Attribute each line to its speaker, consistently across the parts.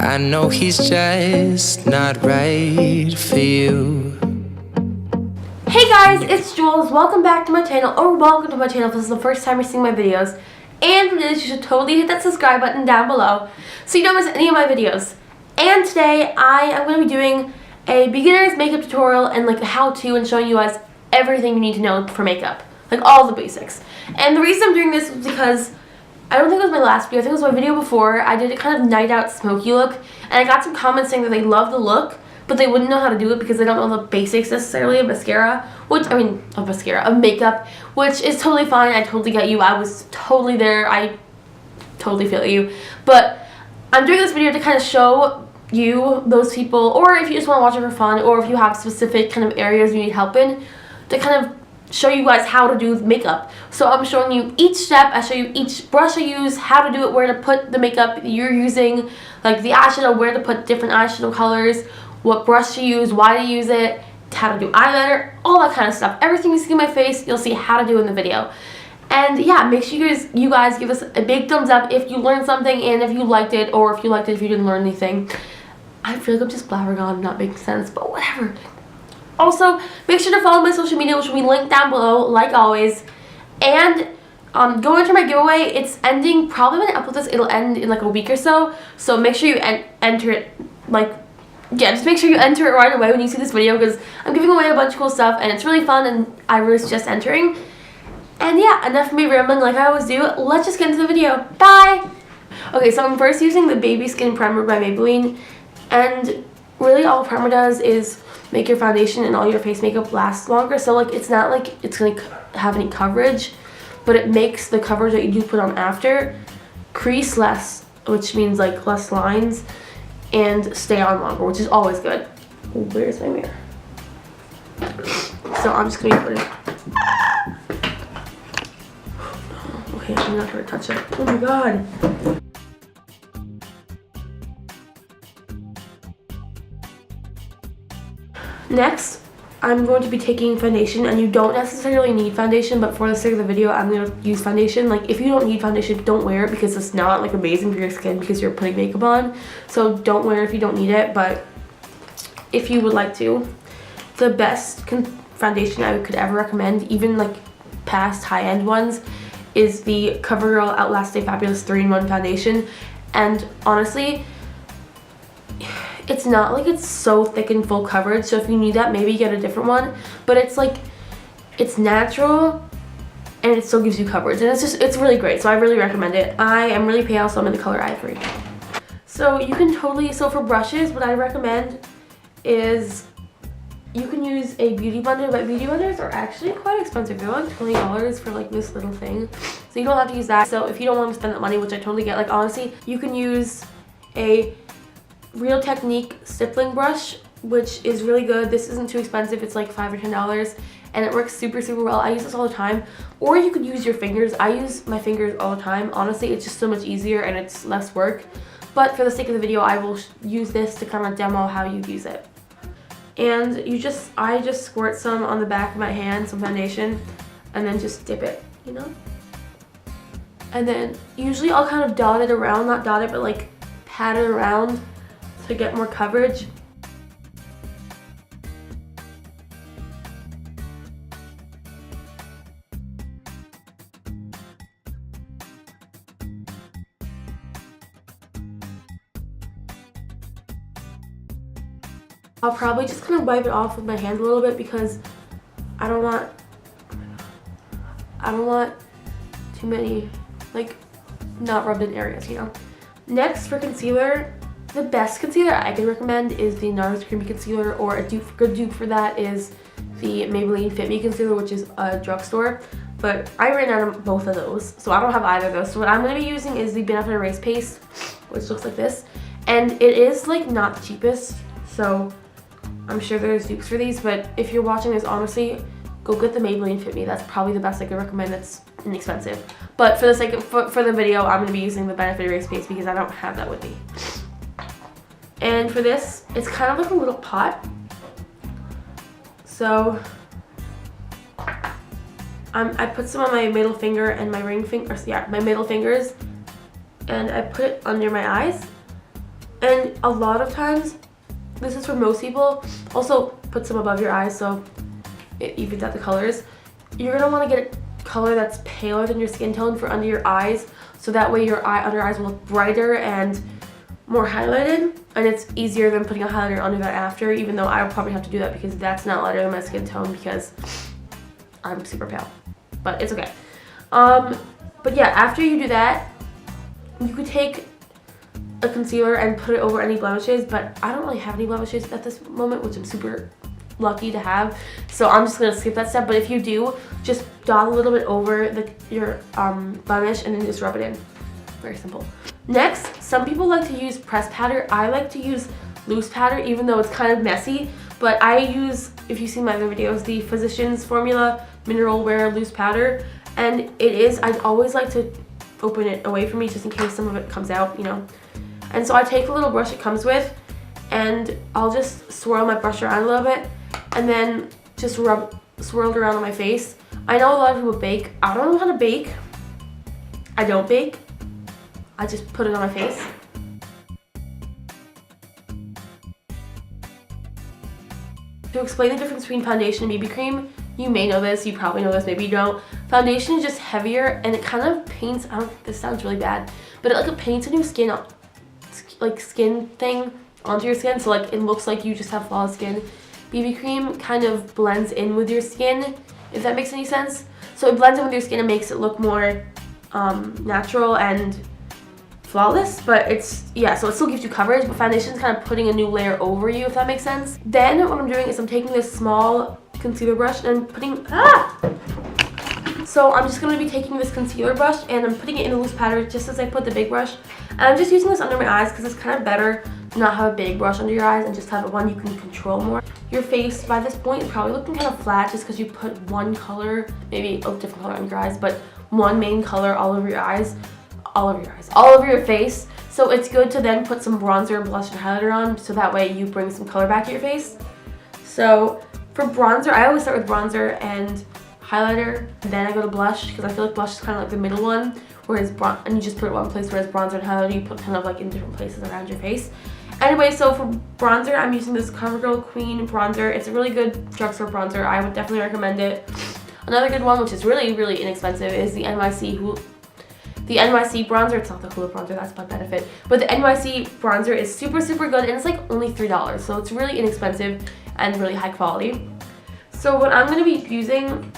Speaker 1: I know he's just not right for you.
Speaker 2: Hey guys, it's Jules. Welcome back to my channel, or welcome to my channel if this is the first time you're seeing my videos. And for this, you should totally hit that subscribe button down below so you don't miss any of my videos. And today, I am going to be doing a beginner's makeup tutorial and like a how-to and showing you guys everything you need to know for makeup. Like all the basics. And the reason I'm doing this is because I don't think it was my last video, I think it was my video before. I did a kind of night out smoky look, and I got some comments saying that they love the look, but they wouldn't know how to do it because they don't know the basics necessarily of mascara, of makeup, which is totally fine. I totally get you. I was totally there. I totally feel you. But I'm doing this video to kind of show you, those people, or if you just want to watch it for fun, or if you have specific kind of areas you need help in, to kind of show you guys how to do makeup. So I'm showing you each step. I show you each brush I use, how to do it, where to put the makeup you're using, like the eyeshadow, where to put different eyeshadow colors, what brush to use, why to use it, how to do eyeliner, all that kind of stuff. Everything you see in my face, you'll see how to do in the video. And yeah, make sure you guys give us a big thumbs up if you learned something and if you liked it, or if you liked it if you didn't learn anything. I feel like I'm just blabbering on, not making sense, but whatever. Also, make sure to follow my social media, which will be linked down below, like always. And go enter my giveaway. It's ending, probably when I upload this, it'll end in like a week or so. So make sure you enter it, just make sure you enter it right away when you see this video, because I'm giving away a bunch of cool stuff, and it's really fun, and I really suggest entering. And yeah, enough of me rambling like I always do. Let's just get into the video. Bye! Okay, so I'm first using the Baby Skin Primer by Maybelline, and really all primer does is make your foundation and all your face makeup last longer. So like it's not like it's going to have any coverage, but it makes the coverage that you do put on after crease less, which means like less lines, and stay on longer, which is always good. Where's my mirror? So I'm just going to put it. Okay, I'm not going to touch it. Oh my god. Next, I'm going to be taking foundation, and you don't necessarily need foundation, but for the sake of the video, I'm going to use foundation. Like, if you don't need foundation, don't wear it, because it's not like amazing for your skin because you're putting makeup on. So don't wear it if you don't need it, but if you would like to. The best foundation I could ever recommend, even like past high-end ones, is the CoverGirl Outlast Stay Fabulous 3-in-1 foundation. And honestly, it's not like it's so thick and full coverage, so if you need that, maybe get a different one. But it's like, it's natural, and it still gives you coverage, and it's really great, so I really recommend it. I am really pale, so I'm in the color Ivory. So you can totally, so for brushes, what I recommend is you can use a beauty blender, but beauty blenders are actually quite expensive. They're like $20 for like this little thing, so you don't have to use that. So if you don't want to spend that money, which I totally get, like honestly, you can use a Real Technique stippling brush, which is really good. This isn't too expensive. It's like $5 or $10, and it works super well. I use this all the time. Or you could use your fingers. I use my fingers all the time. Honestly, it's just so much easier and it's less work. But for the sake of the video, I will use this to kind of demo how you use it. And I just squirt some on the back of my hand, some foundation, and then just dip it, you know? And then usually I'll kind of dot it around, not dot it, but like pat it around to get more coverage. I'll probably just kind of wipe it off with my hand a little bit, because I don't want too many like not rubbed in areas, you know. Next, for concealer, the best concealer I can recommend is the NARS Creamy Concealer, or a good dupe for that is the Maybelline Fit Me Concealer, which is a drugstore. But I ran out of both of those, so I don't have either of those. So what I'm going to be using is the Benefit Erase Paste, which looks like this. And it is like not the cheapest, so I'm sure there's dupes for these. But if you're watching this, honestly, go get the Maybelline Fit Me. That's probably the best I could recommend. It's inexpensive. But for the sake of, for the video, I'm going to be using the Benefit Erase Paste because I don't have that with me. And for this, it's kind of like a little pot. So I put some on my middle finger and my ring finger, my middle fingers, and I put it under my eyes. And a lot of times, this is for most people, also put some above your eyes so it evens out the colors. You're going to want to get a color that's paler than your skin tone for under your eyes, so that way your under eyes will look brighter and more highlighted, and it's easier than putting a highlighter under that after, even though I will probably have to do that because that's not lighter than my skin tone because I'm super pale, but it's okay. But yeah, after you do that, you could take a concealer and put it over any blemishes, but I don't really have any blemishes at this moment, which I'm super lucky to have, so I'm just gonna skip that step. But if you do, just dot a little bit over your blemish and then just rub it in. Very simple. Next, some people like to use pressed powder. I like to use loose powder, even though it's kind of messy, but I use, if you've seen my other videos, the Physicians Formula Mineral Wear Loose Powder, and I'd always like to open it away from me just in case some of it comes out, you know. And so I take the little brush it comes with, and I'll just swirl my brush around a little bit, and then just swirl it around on my face. I know a lot of people bake. I don't know how to bake. I don't bake. I just put it on my face. To explain the difference between foundation and BB cream, you may know this, you probably know this, maybe you don't. Foundation is just heavier and it kind of paints, this sounds really bad, but it paints a new skin, skin thing onto your skin, so like it looks like you just have flawless skin. BB cream kind of blends in with your skin, if that makes any sense. So it blends in with your skin and makes it look more natural and flawless, but so it still gives you coverage, but foundation is kind of putting a new layer over you, if that makes sense. Then what I'm doing is I'm taking this small concealer brush and putting, so I'm just going to be taking this concealer brush and I'm putting it in a loose powder just as I put the big brush. And I'm just using this under my eyes because it's kind of better to not have a big brush under your eyes and just have one you can control more. Your face by this point is probably looking kind of flat just because you put one color, maybe a different color on your eyes, but one main color all over your eyes. All over your face. So it's good to then put some bronzer and blush and highlighter on, so that way you bring some color back to your face. So for bronzer, I always start with bronzer and highlighter, then I go to blush because I feel like blush is kind of like the middle one, whereas and you just put it one place, whereas bronzer and highlighter you put kind of like in different places around your face. Anyway, so for bronzer, I'm using this CoverGirl Queen bronzer. It's a really good drugstore bronzer. I would definitely recommend it. Another good one, which is really, really inexpensive, is the NYC bronzer. It's not the Hula bronzer, that's by Benefit. But the NYC bronzer is super, super good, and it's like only $3. So it's really inexpensive and really high quality. So what I'm going to be using,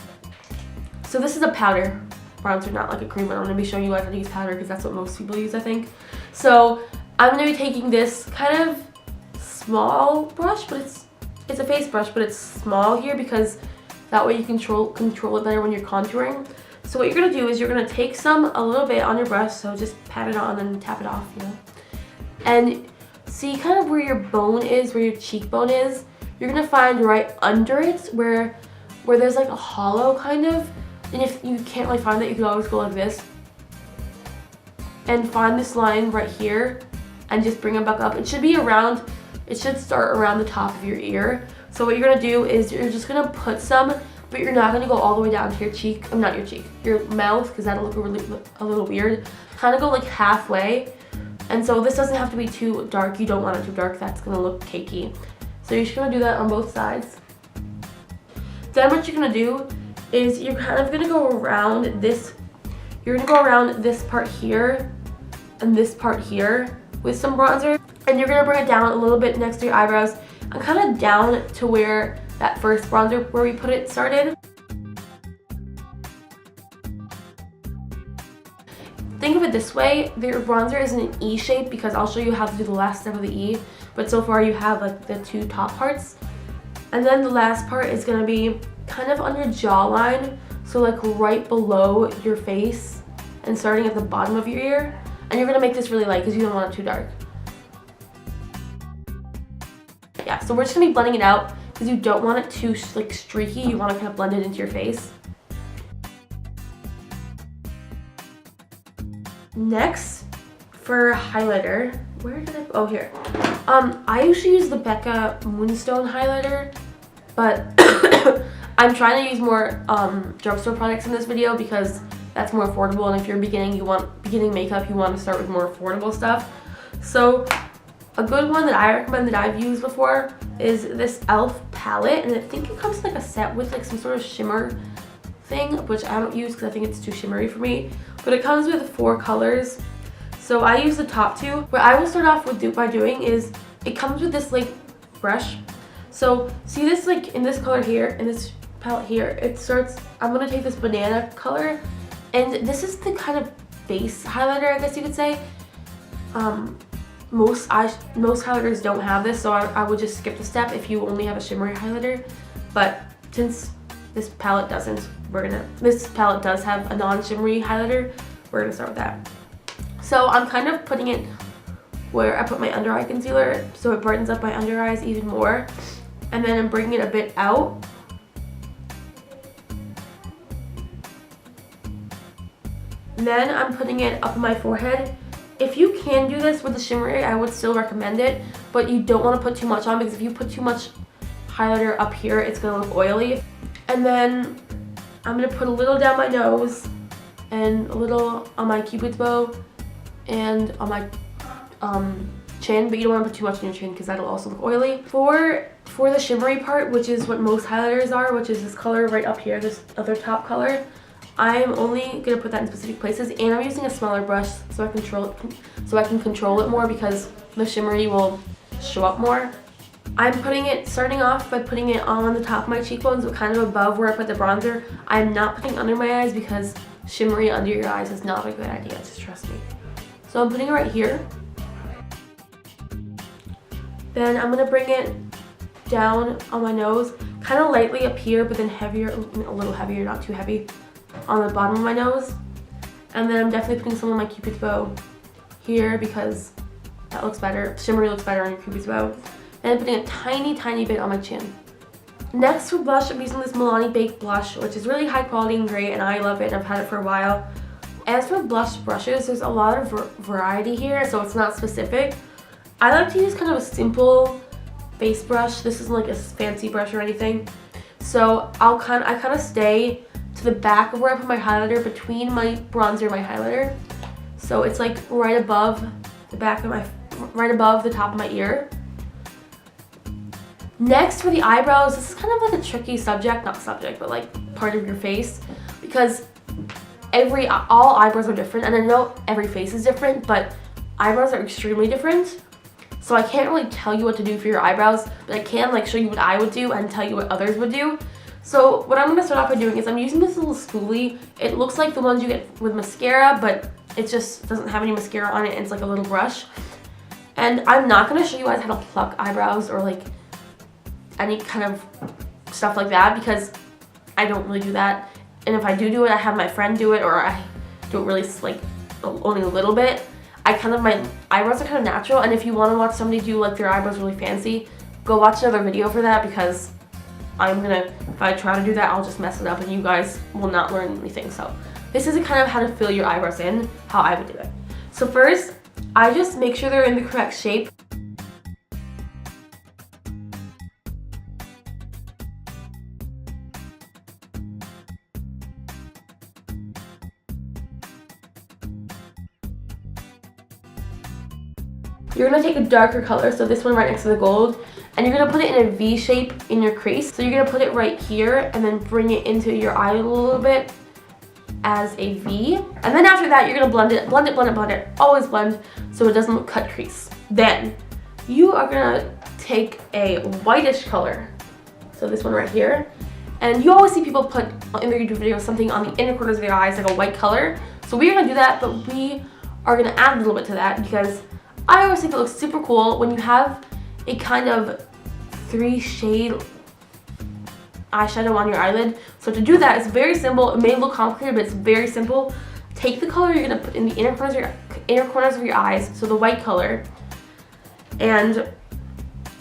Speaker 2: so this is a powder bronzer, not like a cream, but I'm going to be showing you guys how to use powder because that's what most people use, I think. So I'm going to be taking this kind of small brush, but it's a face brush, but it's small here because that way you control it better when you're contouring. So what you're going to do is you're going to take a little bit on your brush, so just pat it on and tap it off, you know. And see kind of where your bone is, where your cheekbone is, you're going to find right under it where there's like a hollow kind of. And if you can't really find that, you can always go like this. And find this line right here and just bring it back up. It should start around the top of your ear. So what you're going to do is you're just going to put some, but you're not going to go all the way down to your cheek. Not your cheek, your mouth, because that'll look a little weird. Kind of go like halfway. And so this doesn't have to be too dark. You don't want it too dark. That's going to look cakey. So you're just going to do that on both sides. Then what you're going to do is you're kind of going to go around this. You're going to go around this part here and this part here with some bronzer. And you're going to bring it down a little bit next to your eyebrows and kind of down to where that first bronzer where we put it started. Think of it this way, your bronzer is in an E shape because I'll show you how to do the last step of the E, but so far you have like the two top parts. And then the last part is going to be kind of on your jawline, so like right below your face and starting at the bottom of your ear. And you're going to make this really light because you don't want it too dark. Yeah, so we're just going to be blending it out because you don't want it too like streaky. You want to kind of blend it into your face. Next, for highlighter, where did I, oh here. I usually use the Becca Moonstone highlighter, but I'm trying to use more drugstore products in this video because that's more affordable, and if you're beginning makeup, you want to start with more affordable stuff. So A good one that I recommend that I've used before is this e.l.f. palette, and I think it comes in like a set with like some sort of shimmer thing, which I don't use because I think it's too shimmery for me. But it comes with 4 colors. So I use the top 2. What I will start off with by doing is it comes with this like brush. So see this like in this color here, in this palette here, it starts, I'm going to take this banana color, and this is the kind of base highlighter, I guess you could say. Most highlighters don't have this, so I would just skip the step if you only have a shimmery highlighter. But since this palette doesn't, this palette does have a non-shimmery highlighter, we're gonna start with that. So I'm kind of putting it where I put my under eye concealer, so it brightens up my under eyes even more. And then I'm bringing it a bit out. And then I'm putting it up my forehead. If you can do this with the shimmery, I would still recommend it, but you don't want to put too much on, because if you put too much highlighter up here, it's going to look oily. And then I'm going to put a little down my nose and a little on my cupid's bow and on my chin, but you don't want to put too much on your chin because that'll also look oily. For the shimmery part, which is what most highlighters are, which is this color right up here, this other top color, I'm only going to put that in specific places, and I'm using a smaller brush so I can control it more, because the shimmery will show up more. I'm starting off by putting it on the top of my cheekbones, but kind of above where I put the bronzer. I'm not putting under my eyes because shimmery under your eyes is not a good idea, just trust me. So I'm putting it right here. Then I'm going to bring it down on my nose, kind of lightly up here, but then heavier, a little heavier, not too heavy, on the bottom of my nose. And then I'm definitely putting some on my cupid's bow here because that looks better. Shimmery looks better on your cupid's bow. And I'm putting a tiny bit on my chin. Next for blush, I'm using this Milani Baked blush, which is really high quality and great, and I love it, and I've had it for a while. As for blush brushes, there's a lot of variety here, so it's not specific. I like to use kind of a simple base brush. This isn't like a fancy brush or anything. So I kind of stay to the back of where I put my highlighter, between my bronzer and my highlighter. So it's like right above the top of my ear. Next for the eyebrows, this is kind of like a tricky subject, not subject, but like part of your face, because all eyebrows are different, and I know every face is different, but eyebrows are extremely different. So I can't really tell you what to do for your eyebrows, but I can like show you what I would do and tell you what others would do. So what I'm going to start off by doing is I'm using this little spoolie. It looks like the ones you get with mascara, but it just doesn't have any mascara on it, and it's like a little brush. And I'm not going to show you guys how to pluck eyebrows or like any kind of stuff like that, because I don't really do that. And if I do it, I have my friend do it, or I do it really like only a little bit. My eyebrows are kind of natural, and if you want to watch somebody do like their eyebrows really fancy, go watch another video for that, because if I try to do that, I'll just mess it up and you guys will not learn anything. So this is kind of how to fill your eyebrows in, how I would do it. So first, I just make sure they're in the correct shape. You're going to take a darker color, so this one right next to the gold, and you're going to put it in a V shape in your crease. So you're going to put it right here and then bring it into your eyelid a little bit as a V. And then after that, you're going to blend it, always blend so it doesn't look cut crease. Then you are going to take a whitish color, so this one right here, and you always see people put in their YouTube videos something on the inner corners of their eyes, like a white color. So we're going to do that, but we are going to add a little bit to that, because I always think it looks super cool when you have a kind of 3-shade eyeshadow on your eyelid. So to do that, it's very simple. It may look complicated, but it's very simple. Take the color you're going to put in the inner corners of your eyes, so the white color, and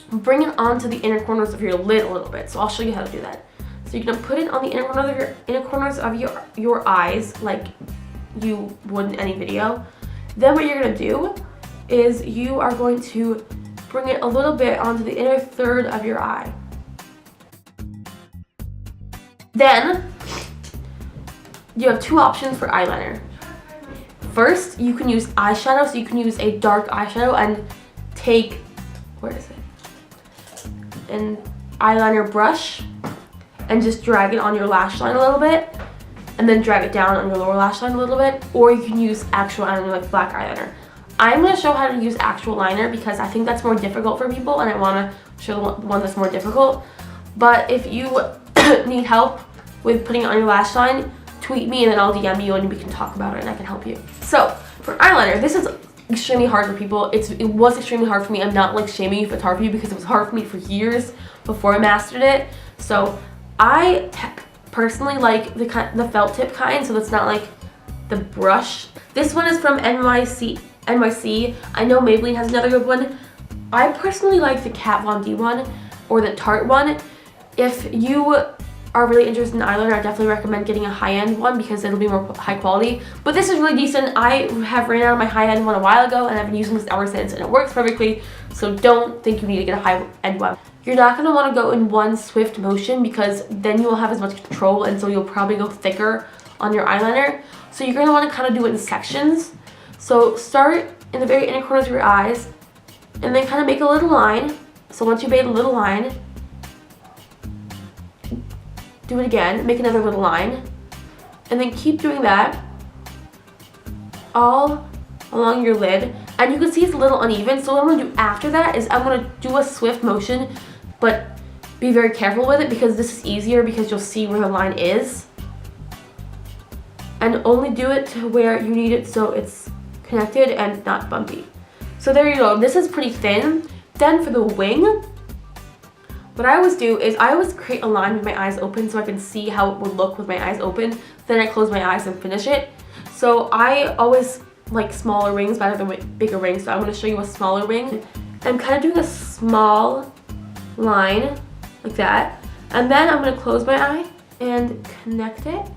Speaker 2: bring it onto the inner corners of your lid a little bit. So I'll show you how to do that. So you're going to put it on the inner corners of your eyes like you would in any video. Then what you're going to do is you are going to bring it a little bit onto the inner third of your eye. Then you have 2 options for eyeliner. First, you can use eyeshadow, so you can use a dark eyeshadow, and take, where is it? An eyeliner brush and just drag it on your lash line a little bit, and then drag it down on your lower lash line a little bit, or you can use actual eyeliner like black eyeliner. I'm going to show how to use actual liner because I think that's more difficult for people, and I want to show the one that's more difficult. But if you need help with putting it on your lash line, tweet me and then I'll DM you and we can talk about it and I can help you. So for eyeliner, this is extremely hard for people. It was extremely hard for me. I'm not like shaming you if it's hard for you because it was hard for me for years before I mastered it. So I personally like the felt tip kind, so it's not like the brush. This one is from NYC. I know Maybelline has another good one. I personally like the Kat Von D one or the Tarte one. If you are really interested in eyeliner, I definitely recommend getting a high-end one because it'll be more high quality. But this is really decent. I have ran out of my high-end one a while ago and I've been using this ever since and it works perfectly. So don't think you need to get a high-end one. You're not going to want to go in one swift motion because then you won't have as much control and so you'll probably go thicker on your eyeliner. So you're going to want to kind of do it in sections. So start in the very inner corners of your eyes and then kind of make a little line. So once you made a little line, do it again, make another little line, and then keep doing that all along your lid. And you can see it's a little uneven, so what I'm going to do after that is I'm going to do a swift motion, but be very careful with it because this is easier because you'll see where the line is. And only do it to where you need it so it's connected and not bumpy. So there you go, this is pretty thin. Then for the wing, what I always do is I always create a line with my eyes open so I can see how it would look with my eyes open. Then I close my eyes and finish it. So I always like smaller wings better than bigger wings. So I'm going to show you a smaller wing. I'm kind of doing a small line like that. And then I'm going to close my eye and connect it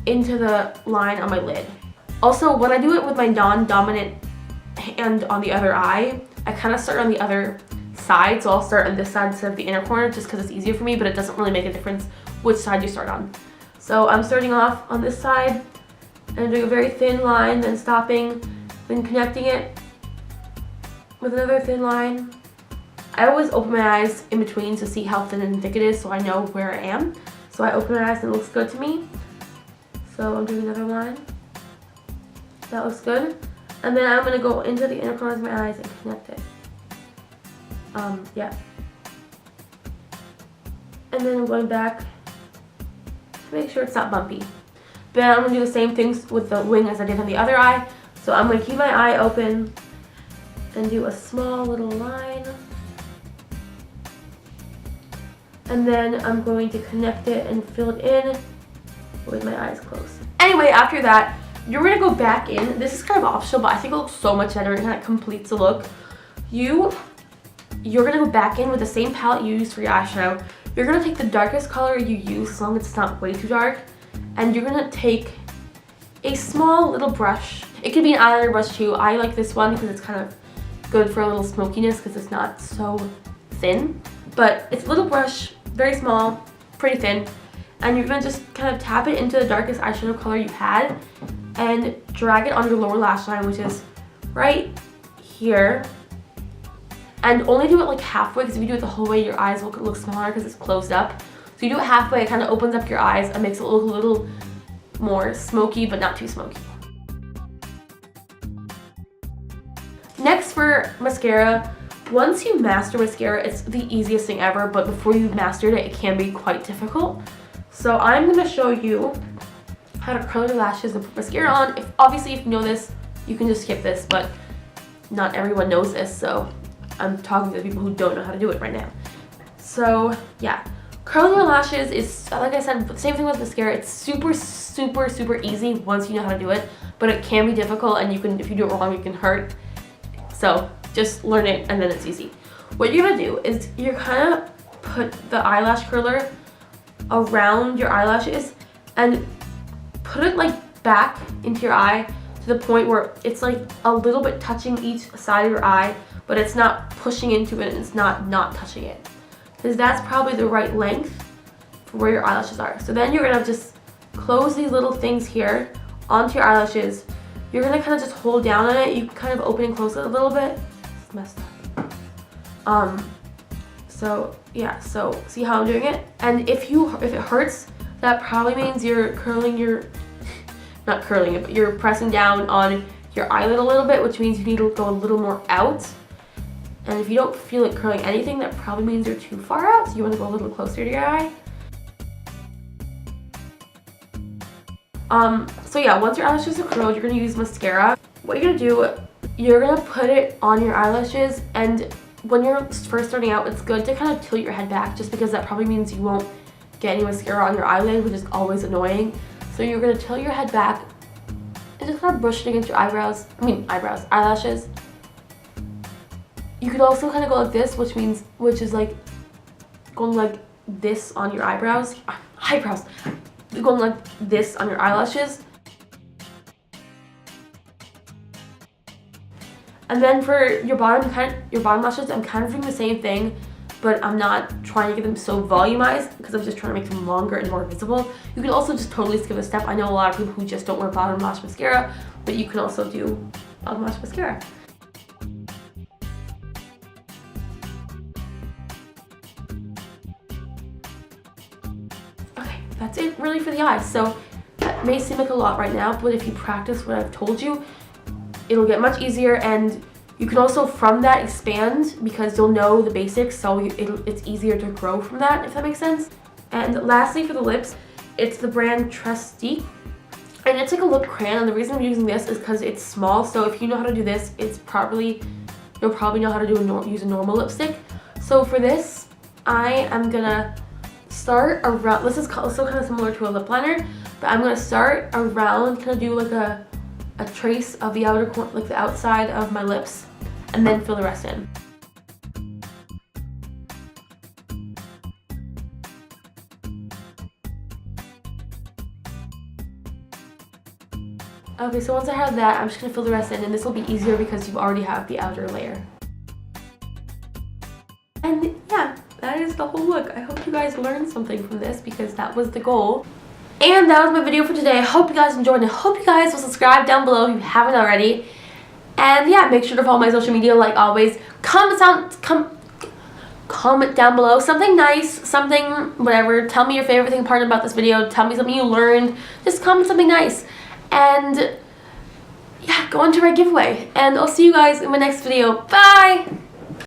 Speaker 2: into the line on my lid. Also, when I do it with my non-dominant hand on the other eye, I kind of start on the other side, so I'll start on this side instead of the inner corner just because it's easier for me, but it doesn't really make a difference which side you start on. So I'm starting off on this side and doing a very thin line, then stopping, then connecting it with another thin line. I always open my eyes in between to see how thin and thick it is so I know where I am. So I open my eyes and it looks good to me. So I'm doing another line. That looks good. And then I'm going to go into the inner corners of my eyes and connect it. Yeah. And then I'm going back to make sure it's not bumpy. Then I'm going to do the same things with the wing as I did on the other eye. So I'm going to keep my eye open and do a small little line. And then I'm going to connect it and fill it in with my eyes closed. Anyway, after that, you're going to go back in. This is kind of optional, but I think it looks so much better and kind of completes the look. You're going to go back in with the same palette you used for your eyeshadow. You're going to take the darkest color you use, as long as it's not way too dark, and you're going to take a small little brush. It could be an eyeliner brush too. I like this one because it's kind of good for a little smokiness because it's not so thin. But it's a little brush, very small, pretty thin, and you're going to just kind of tap it into the darkest eyeshadow color you had and drag it on your lower lash line, which is right here. And only do it like halfway, because if you do it the whole way, your eyes will look smaller because it's closed up. So you do it halfway, it kind of opens up your eyes and makes it look a little more smoky, but not too smoky. Next for mascara, once you master mascara, it's the easiest thing ever, but before you've mastered it, it can be quite difficult. So I'm going to show you how to curl your lashes and put mascara on. Obviously, if you know this, you can just skip this, but not everyone knows this, so I'm talking to the people who don't know how to do it right now. So yeah, curling your lashes is, like I said, the same thing with mascara. It's super, super, super easy once you know how to do it, but it can be difficult, and if you do it wrong, it can hurt. So just learn it and then it's easy. What you're gonna do is you're kind of put the eyelash curler around your eyelashes and put it like back into your eye to the point where it's like a little bit touching each side of your eye, but it's not pushing into it and it's not touching it. Because that's probably the right length for where your eyelashes are. So then you're gonna just close these little things here onto your eyelashes. you're gonna kind of just hold down on it. You can kind of open and close it a little bit. It's messed up. So yeah, so see how I'm doing it? And if it hurts, that probably means you're curling your, not curling it, but you're pressing down on your eyelid a little bit, which means you need to go a little more out. And if you don't feel it curling anything, that probably means you're too far out, so you want to go a little closer to your eye. So yeah, once your eyelashes are curled, you're going to use mascara. What you're going to do, you're going to put it on your eyelashes, and when you're first starting out, it's good to kind of tilt your head back, just because that probably means you won't get any mascara on your eyelid, which is always annoying. So you're going to tilt your head back and just kind of brush it against your eyelashes. You could also kind of go like this, which is like going like this on your eyebrows. Going like this on your eyelashes. And then for your bottom lashes, I'm kind of doing the same thing, but I'm not trying to get them so volumized because I'm just trying to make them longer and more visible. You can also just totally skip a step. I know a lot of people who just don't wear bottom lash mascara, but you can also do bottom lash mascara. Okay, that's it really for the eyes. So that may seem like a lot right now, but if you practice what I've told you, it'll get much easier, and you can also from that expand because you'll know the basics, so it's easier to grow from that, if that makes sense. And lastly, for the lips, it's the brand Trusty, and it's like a lip crayon, and the reason I'm using this is because it's small, so if you know how to do this, you'll probably know how to use a normal lipstick. So for this, I am gonna start around, this is also kind of similar to a lip liner, but I'm gonna start around, kind of do like a trace of the outer corner, like the outside of my lips, and then fill the rest in. Okay, so once I have that, I'm just gonna fill the rest in, and this will be easier because you already have the outer layer. And yeah, that is the whole look. I hope you guys learned something from this because that was the goal. And that was my video for today. I hope you guys enjoyed, and I hope you guys will subscribe down below if you haven't already. And yeah, make sure to follow my social media like always. Comment down below something nice, something whatever. Tell me your favorite thing part about this video. Tell me something you learned. Just comment something nice. And yeah, go into my giveaway. And I'll see you guys in my next video. Bye!